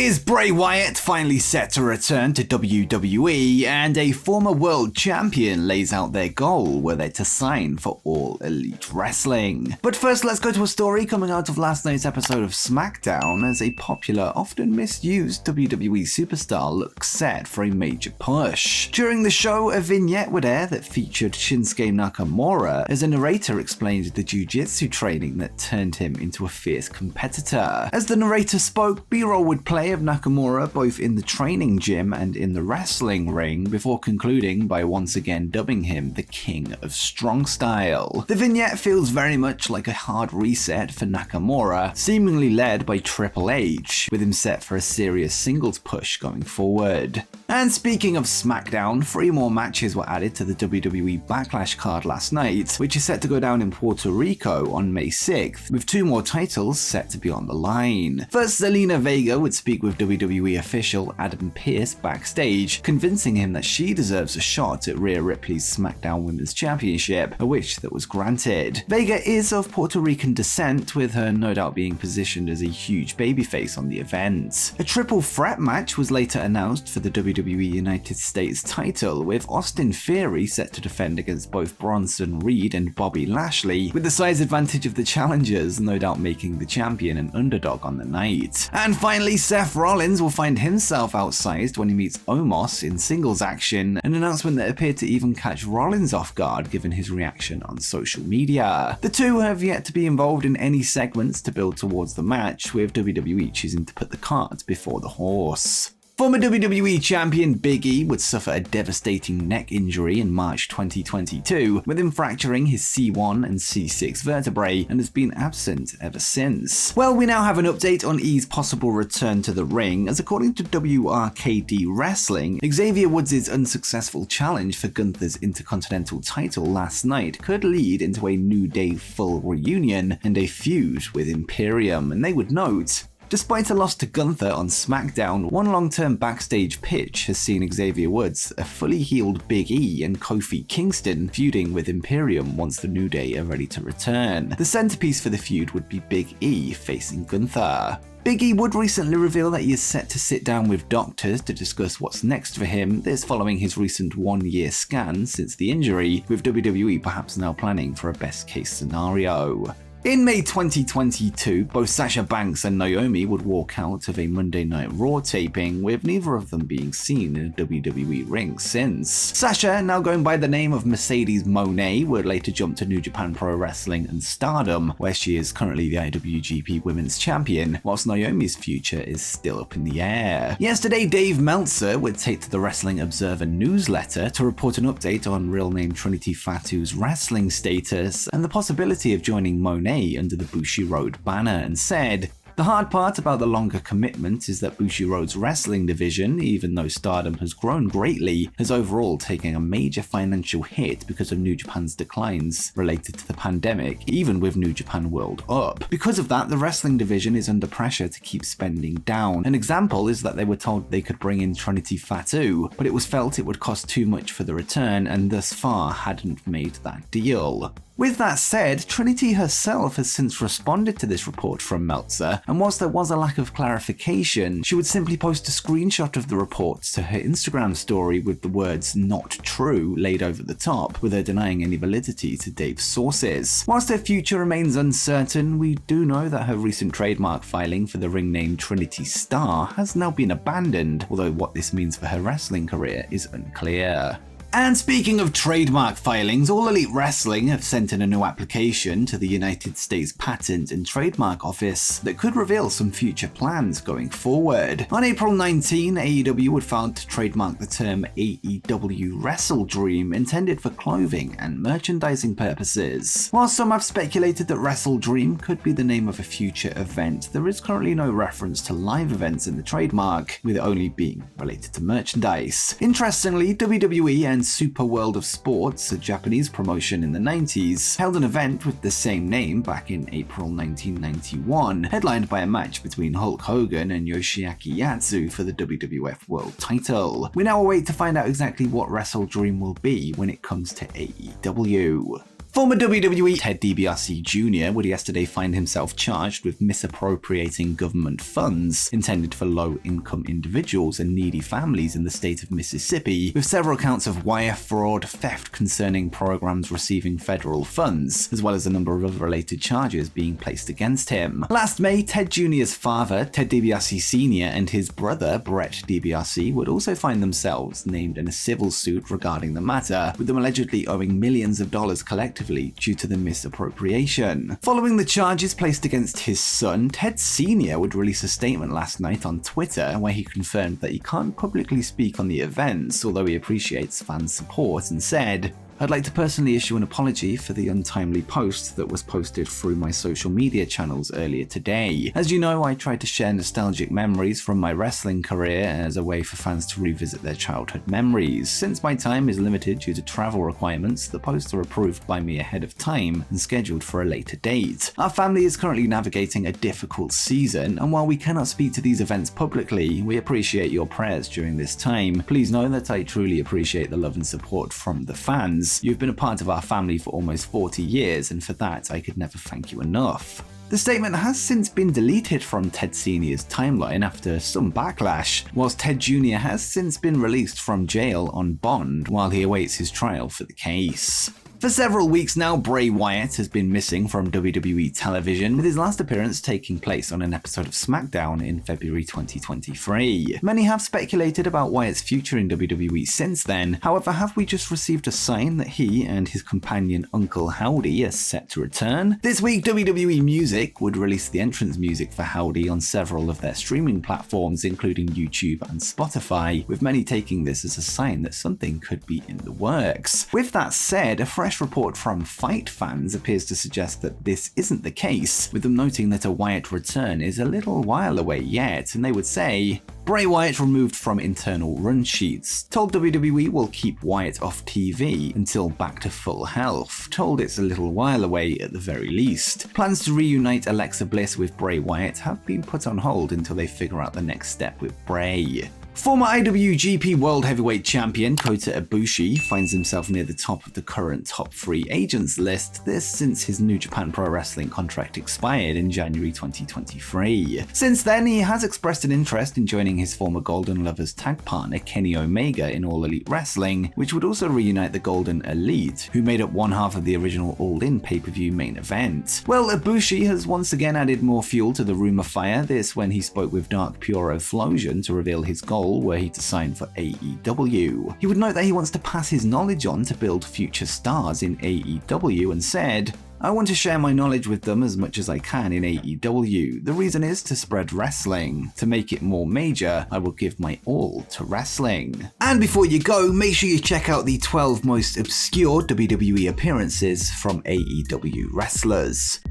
Is Bray Wyatt finally set to return to WWE, and a former world champion lays out their goal were they to sign for All Elite Wrestling? But first, let's go to a story coming out of last night's episode of SmackDown, as a popular, often misused WWE superstar looks set for a major push. During the show, a vignette would air that featured Shinsuke Nakamura as a narrator explained the jiu-jitsu training that turned him into a fierce competitor. As the narrator spoke, B-roll would play of Nakamura both in the training gym and in the wrestling ring, before concluding by once again dubbing him the King of Strong Style. The vignette feels very much like a hard reset for Nakamura, seemingly led by Triple H, with him set for a serious singles push going forward. And speaking of SmackDown, 3 more matches were added to the WWE Backlash card last night, which is set to go down in Puerto Rico on May 6th, with 2 more titles set to be on the line. First, Zelina Vega would speak with WWE official Adam Pearce backstage, convincing him that she deserves a shot at Rhea Ripley's SmackDown Women's Championship, a wish that was granted. Vega is of Puerto Rican descent, with her no doubt being positioned as a huge babyface on the event. A triple threat match was later announced for the WWE United States title, with Austin Theory set to defend against both Bronson Reed and Bobby Lashley, with the size advantage of the challengers no doubt making the champion an underdog on the night. And finally, Seth Rollins will find himself outsized when he meets Omos in singles action, an announcement that appeared to even catch Rollins off guard given his reaction on social media. The two have yet to be involved in any segments to build towards the match, with WWE choosing to put the cart before the horse. Former WWE champion Big E would suffer a devastating neck injury in March 2022, with him fracturing his C1 and C6 vertebrae, and has been absent ever since. Well, we now have an update on E's possible return to the ring, as according to WRKD Wrestling, Xavier Woods' unsuccessful challenge for Gunther's Intercontinental title last night could lead into a New Day full reunion and a feud with Imperium, and they would note, despite a loss to Gunther on SmackDown, one long-term backstage pitch has seen Xavier Woods, a fully healed Big E, and Kofi Kingston feuding with Imperium once the New Day are ready to return. The centerpiece for the feud would be Big E facing Gunther. Big E would recently reveal that he is set to sit down with doctors to discuss what's next for him, this following his recent 1-year scan since the injury, with WWE perhaps now planning for a best-case scenario. In May 2022, both Sasha Banks and Naomi would walk out of a Monday Night Raw taping, with neither of them being seen in a WWE ring since. Sasha, now going by the name of Mercedes Moné, would later jump to New Japan Pro Wrestling and Stardom, where she is currently the IWGP Women's Champion, whilst Naomi's future is still up in the air. Yesterday, Dave Meltzer would take to the Wrestling Observer newsletter to report an update on real name Trinity Fatu's wrestling status and the possibility of joining Moné under the Bushiroad banner, and said, "The hard part about the longer commitment is that Bushiroad's wrestling division, even though Stardom has grown greatly, has overall taken a major financial hit because of New Japan's declines related to the pandemic, even with New Japan World up. Because of that, the wrestling division is under pressure to keep spending down. An example is that they were told they could bring in Trinity Fatu, but it was felt it would cost too much for the return and thus far hadn't made that deal." With that said, Trinity herself has since responded to this report from Meltzer, and whilst there was a lack of clarification, she would simply post a screenshot of the report to her Instagram story with the words "not true" laid over the top, with her denying any validity to Dave's sources. Whilst her future remains uncertain, we do know that her recent trademark filing for the ring name Trinity Star has now been abandoned, although what this means for her wrestling career is unclear. And speaking of trademark filings, All Elite Wrestling have sent in a new application to the United States Patent and Trademark Office that could reveal some future plans going forward. On April 19, AEW would file to trademark the term AEW Wrestle Dream, intended for clothing and merchandising purposes. While some have speculated that Wrestle Dream could be the name of a future event, there is currently no reference to live events in the trademark, with it only being related to merchandise. Interestingly, WWE and Super World of Sports, a Japanese promotion in the 90s, held an event with the same name back in April 1991, headlined by a match between Hulk Hogan and Yoshiaki Yatsu for the WWF World title. We now await to find out exactly what Wrestle Dream will be when it comes to AEW. Former WWE Ted DiBiase Jr. would yesterday find himself charged with misappropriating government funds intended for low-income individuals and needy families in the state of Mississippi, with several counts of wire fraud, theft concerning programs receiving federal funds, as well as a number of other related charges being placed against him. Last May, Ted Jr.'s father, Ted DiBiase Sr., and his brother, Brett DiBiase, would also find themselves named in a civil suit regarding the matter, with them allegedly owing millions of dollars collectively due to the misappropriation. Following the charges placed against his son, Ted Sr. would release a statement last night on Twitter where he confirmed that he can't publicly speak on the events, although he appreciates fans' support, and said, "I'd like to personally issue an apology for the untimely post that was posted through my social media channels earlier today. As you know, I tried to share nostalgic memories from my wrestling career as a way for fans to revisit their childhood memories. Since my time is limited due to travel requirements, the posts are approved by me ahead of time and scheduled for a later date. Our family is currently navigating a difficult season, and while we cannot speak to these events publicly, we appreciate your prayers during this time. Please know that I truly appreciate the love and support from the fans. You've been a part of our family for almost 40 years, and for that I could never thank you enough." The statement has since been deleted from Ted Sr.'s timeline after some backlash, whilst Ted Jr. has since been released from jail on bond while he awaits his trial for the case. For several weeks now, Bray Wyatt has been missing from WWE television, with his last appearance taking place on an episode of SmackDown in February 2023. Many have speculated about Wyatt's future in WWE since then. However, have we just received a sign that he and his companion Uncle Howdy are set to return? This week, WWE Music would release the entrance music for Howdy on several of their streaming platforms, including YouTube and Spotify, with many taking this as a sign that something could be in the works. With that said, a fresh report from Fight Fans appears to suggest that this isn't the case, with them noting that a Wyatt return is a little while away yet, and they would say, "Bray Wyatt removed from internal run sheets. Told WWE will keep Wyatt off TV until back to full health. Told it's a little while away at the very least. Plans to reunite Alexa Bliss with Bray Wyatt have been put on hold until they figure out the next step with Bray." Former IWGP World Heavyweight Champion Kota Ibushi finds himself near the top of the current top 3 agents list, this since his New Japan Pro Wrestling contract expired in January 2023. Since then, he has expressed an interest in joining his former Golden Lovers tag partner Kenny Omega in All Elite Wrestling, which would also reunite the Golden Elite, who made up one half of the original All In pay-per-view main event. Well, Ibushi has once again added more fuel to the rumor fire, this when he spoke with Dark Puro Flosion to reveal his goal were he to sign for AEW. He would note that he wants to pass his knowledge on to build future stars in AEW and said, "I want to share my knowledge with them as much as I can in AEW. The reason is to spread wrestling. To make it more major, I will give my all to wrestling." And before you go, make sure you check out the 12 most obscure WWE appearances from AEW wrestlers.